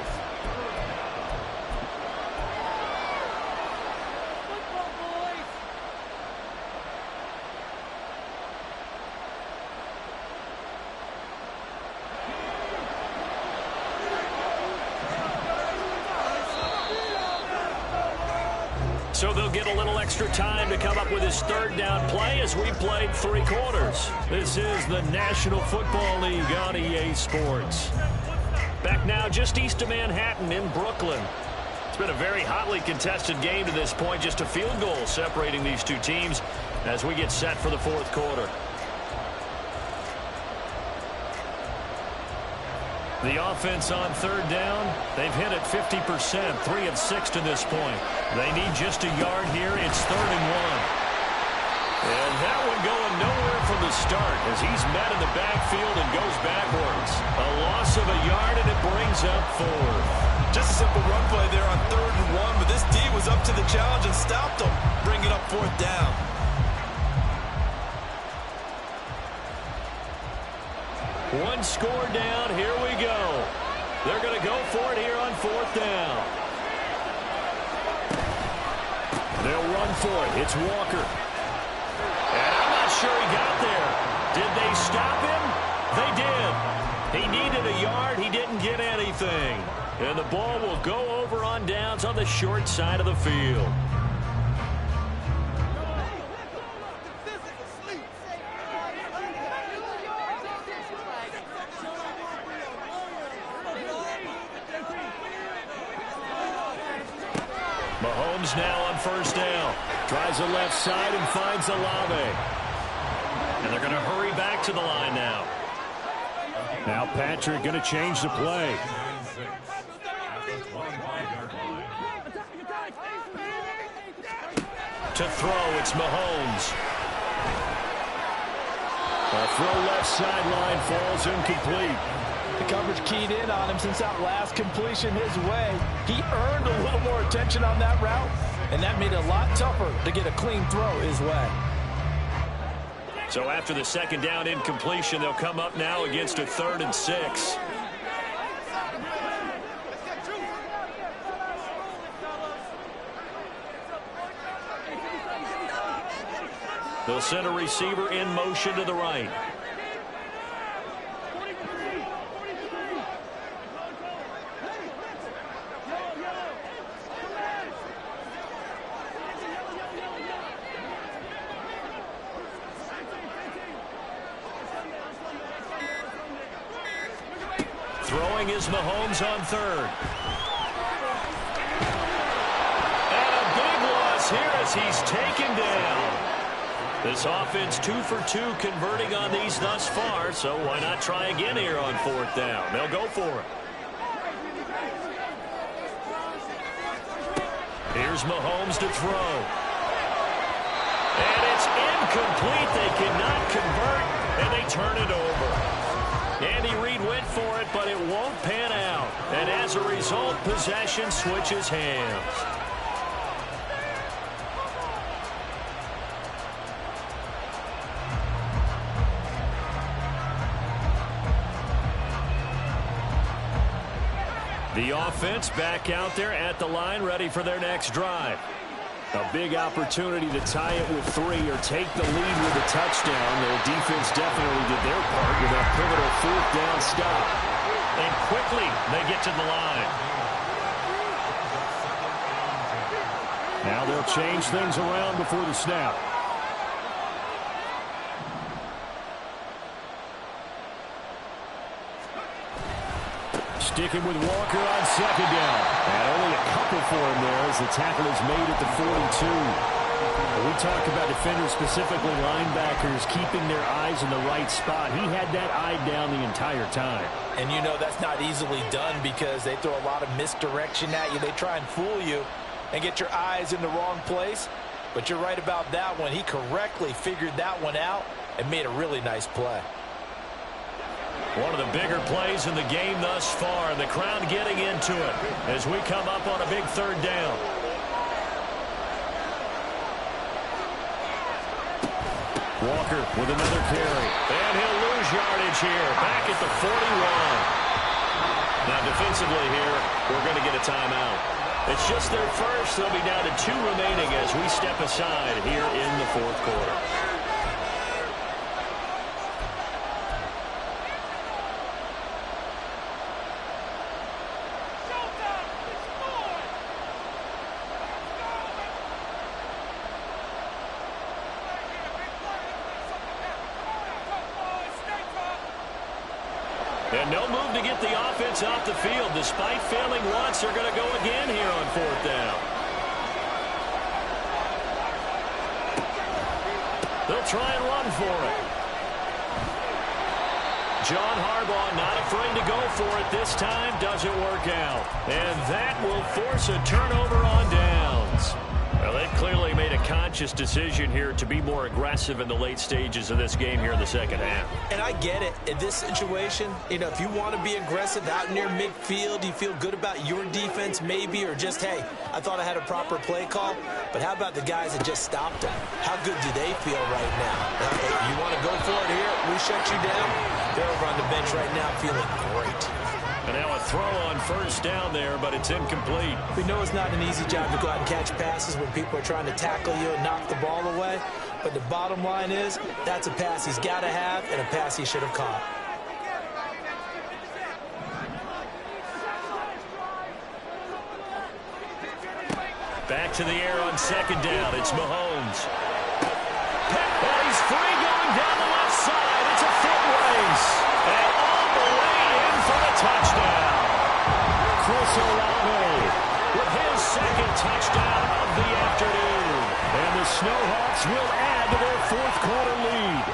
So they'll get a little extra time to come up with his third down play as we played 3 quarters. This is the National Football League on EA Sports. Back now just east of Manhattan in Brooklyn. It's been a very hotly contested game to this point. Just a field goal separating these two teams as we get set for the 4th quarter. The offense on 3rd down, they've hit it 50%, 3 of 6 to this point. They need just a yard here. It's 3rd and 1. And that one going nowhere from the start as he's met in the backfield and goes backwards. A loss of a yard, and it brings up 4th. Just a simple run play there on 3rd and 1, but this D was up to the challenge and stopped them, bringing up 4th down. One score down. Here we go. They're going to go for it here on 4th down. They'll run for it. It's Walker. And I'm not sure he got there. Did they stop him? They did. He needed a yard. He didn't get anything. And the ball will go over on downs on the short side of the field. Mahomes now on 1st down. Tries the left side and finds Olave. And they're going to hurry back to the line now. Now Patrick going to change the play. To throw, it's Mahomes. A throw left sideline falls incomplete. The coverage keyed in on him since that last completion his way. He earned a little more attention on that route, and that made it a lot tougher to get a clean throw his way. So after the 2nd down incompletion, they'll come up now against a 3rd and 6. They'll send a receiver in motion to the right. Throwing is Mahomes on 3rd. And a big loss here as he's taken down. This offense 2 for 2 converting on these thus far, so why not try again here on 4th down? They'll go for it. Here's Mahomes to throw. And it's incomplete. They cannot convert, and they turn it over. Andy Reid went for it, but it won't pan out. And as a result, possession switches hands. The offense back out there at the line, ready for their next drive. A big opportunity to tie it with 3 or take the lead with a touchdown. Their defense definitely did their part with that pivotal 4th down stop. And quickly, they get to the line. Now they'll change things around before the snap. Sticking with Walker on 2nd down. And only a couple for him there as the tackle is made at the 42. We talk about defenders, specifically linebackers, keeping their eyes in the right spot. He had that eye down the entire time. And you know that's not easily done because they throw a lot of misdirection at you. They try and fool you and get your eyes in the wrong place. But you're right about that one. He correctly figured that one out and made a really nice play. One of the bigger plays in the game thus far, and the crowd getting into it as we come up on a big 3rd down. Walker with another carry, and he'll lose yardage here, back at the 41. Now defensively here, we're going to get a timeout. It's just their first. They'll be down to 2 remaining as we step aside here in the 4th quarter. And no move to get the offense off the field. Despite failing once, they're going to go again here on 4th down. They'll try and run for it. John Harbaugh not afraid to go for it this time. Doesn't work out. And that will force a turnover on downs. Well, they've clearly made a conscious decision here to be more aggressive in the late stages of this game here in the second half. And I get it. In this situation, if you want to be aggressive out near midfield, you feel good about your defense maybe, or just, hey, I thought I had a proper play call. But how about the guys that just stopped them? How good do they feel right now? Hey, you want to go for it here? We shut you down? They're over on the bench right now feeling great. And now a throw on 1st down there, but it's incomplete. We know it's not an easy job to go out and catch passes when people are trying to tackle you and knock the ball away. But the bottom line is, that's a pass he's got to have and a pass he should have caught. Back to the air on 2nd down. It's Mahomes. And he's free going down the left side. It's a foot race. And all the way in for the touchdown. Chris Olave with his 2nd touchdown of the afternoon. And the Snowhawks will add to their 4th quarter lead.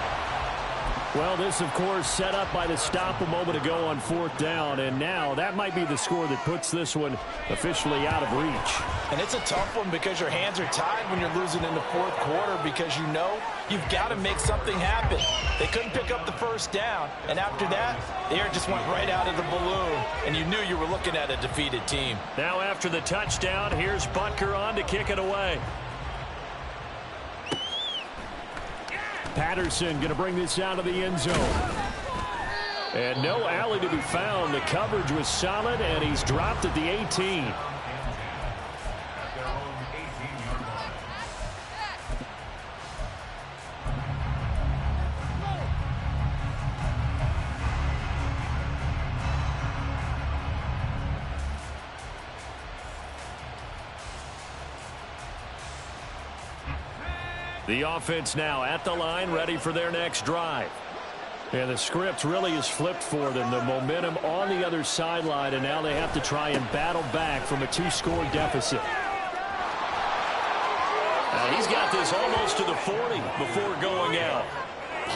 Well, this, of course, set up by the stop a moment ago on 4th down. And now that might be the score that puts this one officially out of reach. And it's a tough one because your hands are tied when you're losing in the 4th quarter because you know you've got to make something happen. They couldn't pick up the 1st down. And after that, the air just went right out of the balloon. And you knew you were looking at a defeated team. Now after the touchdown, here's Butker on to kick it away. Patterson going to bring this out of the end zone. And no alley to be found. The coverage was solid, and he's dropped at the 18. The offense now at the line, ready for their next drive. And the script really is flipped for them. The momentum on the other sideline, and now they have to try and battle back from a 2-score deficit. Now he's got this almost to the 40 before going out.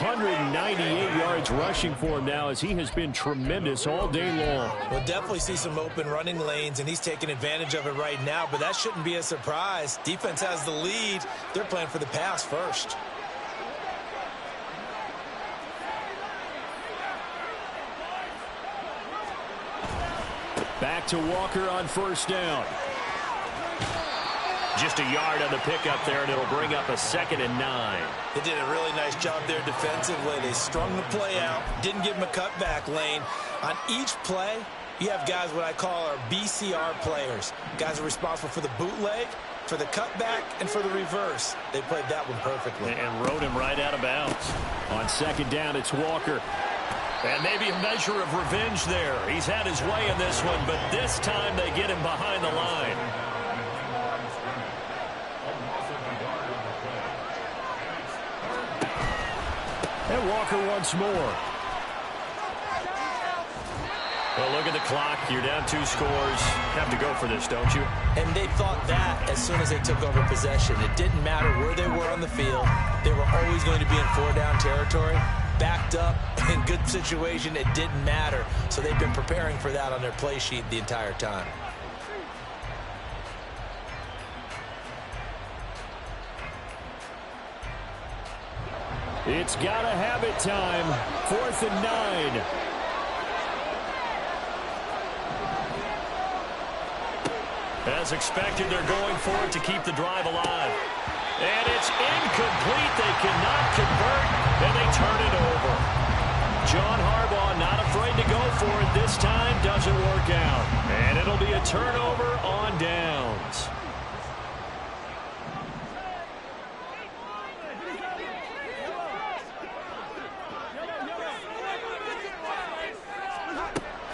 198 yards rushing for him now as he has been tremendous all day long. We'll definitely see some open running lanes, and he's taking advantage of it right now, but that shouldn't be a surprise. Defense has the lead. They're playing for the pass first. Back to Walker on 1st down. Just a yard on the pickup there, and it'll bring up a 2nd and 9. They did a really nice job there defensively. They strung the play out, didn't give him a cutback lane. On each play, you have guys what I call our BCR players. Guys are responsible for the bootleg, for the cutback, and for the reverse. They played that one perfectly. And rode him right out of bounds. On 2nd down, it's Walker. And maybe a measure of revenge there. He's had his way in this one, but this time they get him behind the line. And Walker once more. Well, look at the clock. You're down 2 scores. Have to go for this, don't you? And they thought that as soon as they took over possession. It didn't matter where they were on the field. They were always going to be in 4-down territory. Backed up, in good situation, it didn't matter. So they've been preparing for that on their play sheet the entire time. It's gotta have it time. 4th and 9. As expected, they're going for it to keep the drive alive. And it's incomplete. They cannot convert, and they turn it over. John Harbaugh not afraid to go for it this time. Doesn't work out. And it'll be a turnover on downs.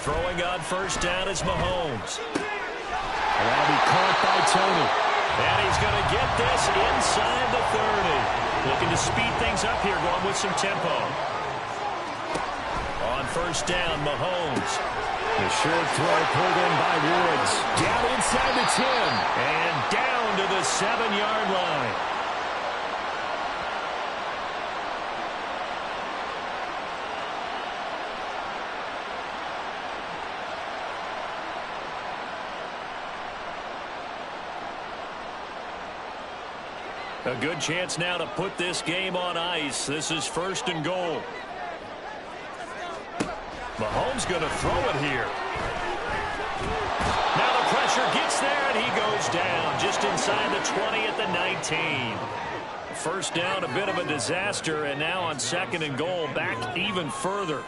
Throwing on 1st down is Mahomes. That'll be caught by Tony. And he's going to get this inside the 30. Looking to speed things up here, going with some tempo. On first down. Mahomes. The short throw pulled in by Woods. Down inside the 10 and down to the 7-yard line. A good chance now to put this game on ice. This is first and goal. Mahomes going to throw it here. Now the pressure gets there, and he goes down just inside the 20 at the 19. First down, a bit of a disaster, and now on second and goal, back even further.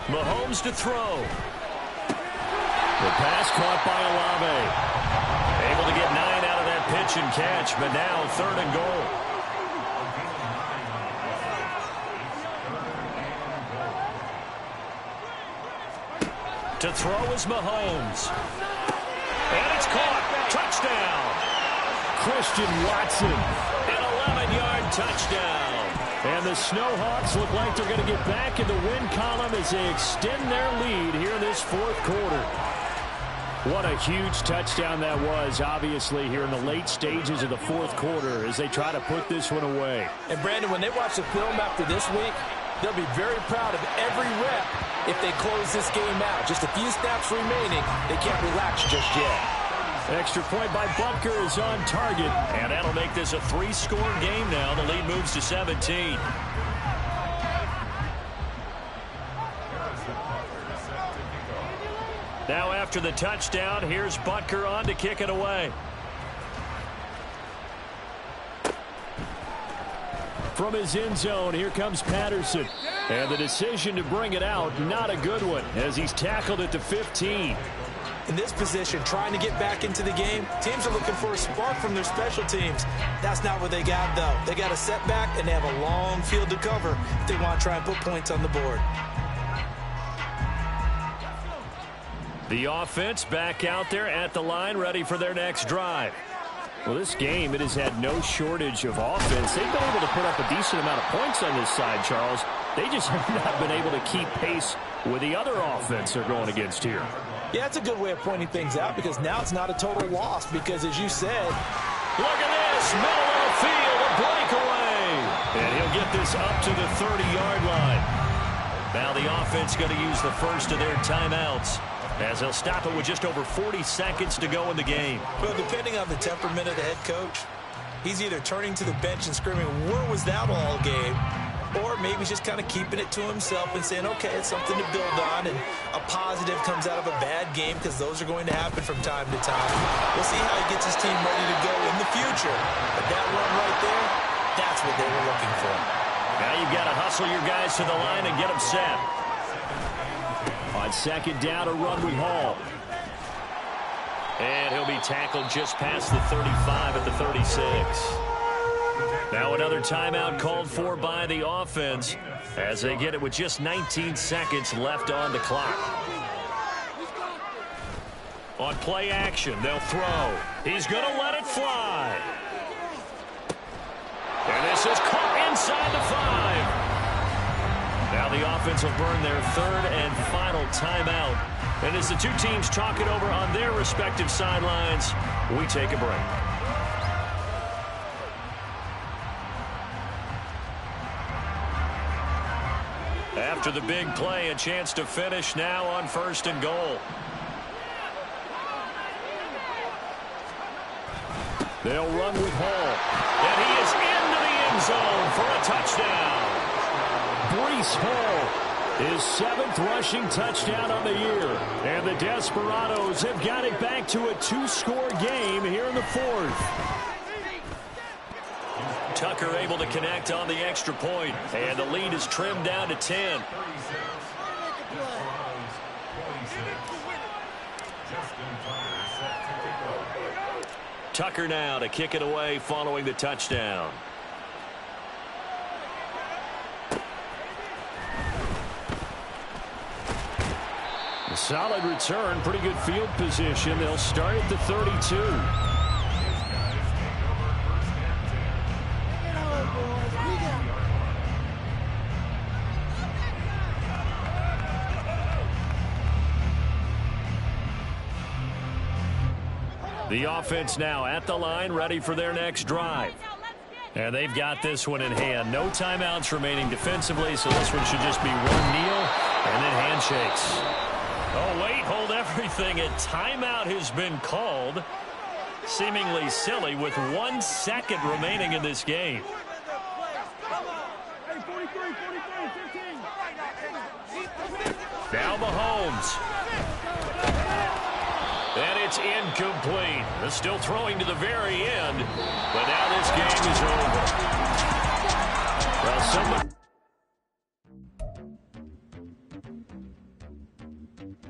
Mahomes to throw. The pass caught by Olave. Able to get 9 out of that pitch and catch, but now third and goal. To throw is Mahomes. And it's caught. Touchdown. Christian Watson. An 11-yard touchdown. And the Snowhawks look like they're going to get back in the win column as they extend their lead here in this fourth quarter. What a huge touchdown that was, obviously, here in the late stages of the fourth quarter as they try to put this one away. And, Brandon, when they watch the film after this week, they'll be very proud of every rep if they close this game out. Just a few snaps remaining. They can't relax just yet. Extra point by Butker is on target, and that'll make this a 3-score game now. The lead moves to 17. Now after the touchdown, here's Butker on to kick it away. From his end zone, here comes Patterson. And the decision to bring it out, not a good one, as he's tackled at the 15. In this position, trying to get back into the game, teams are looking for a spark from their special teams. That's not what they got, though. They got a setback, and they have a long field to cover if they want to try and put points on the board. The offense back out there at the line, ready for their next drive. Well, this game, it has had no shortage of offense. They've been able to put up a decent amount of points on this side, Charles. They just have not been able to keep pace with the other offense they're going against here. Yeah, it's a good way of pointing things out because now it's not a total loss because, as you said, look at this, middle of the field, a breakaway. And he'll get this up to the 30-yard line. Now the offense going to use the first of their timeouts, as they'll stop it with just over 40 seconds to go in the game. Well, depending on the temperament of the head coach, he's either turning to the bench and screaming, where was that all game? Or maybe he's just kind of keeping it to himself and saying, okay, it's something to build on, and a positive comes out of a bad game because those are going to happen from time to time. We'll see how he gets his team ready to go in the future. But that run right there, that's what they were looking for. Now you've got to hustle your guys to the line and get them set. On second down, a run with Hall. And he'll be tackled just past the 35 at the 36. Now another timeout called for by the offense as they get it with just 19 seconds left on the clock. On play action, they'll throw. He's going to let it fly. And this is caught inside the 5. Now the offense will burn their third and final timeout. And as the two teams talk it over on their respective sidelines, we take a break. After the big play, a chance to finish now on first and goal. They'll run with Hall. And he is into the end zone for a touchdown. Breece Hall, his 7th rushing touchdown on the year. And the Desperados have got it back to a 2-score game here in the fourth. Tucker able to connect on the extra point, and the lead is trimmed down to 10. Tucker now to kick it away following the touchdown. A solid return, pretty good field position. They'll start at the 32. The offense now at the line, ready for their next drive. And they've got this one in hand. No timeouts remaining defensively, so this one should just be one kneel and then handshakes. Oh, wait, hold everything. A timeout has been called. Seemingly silly with 1 second remaining in this game. Now Mahomes. And it's incomplete. They're still throwing to the very end. But now this game is over. Well, somebody...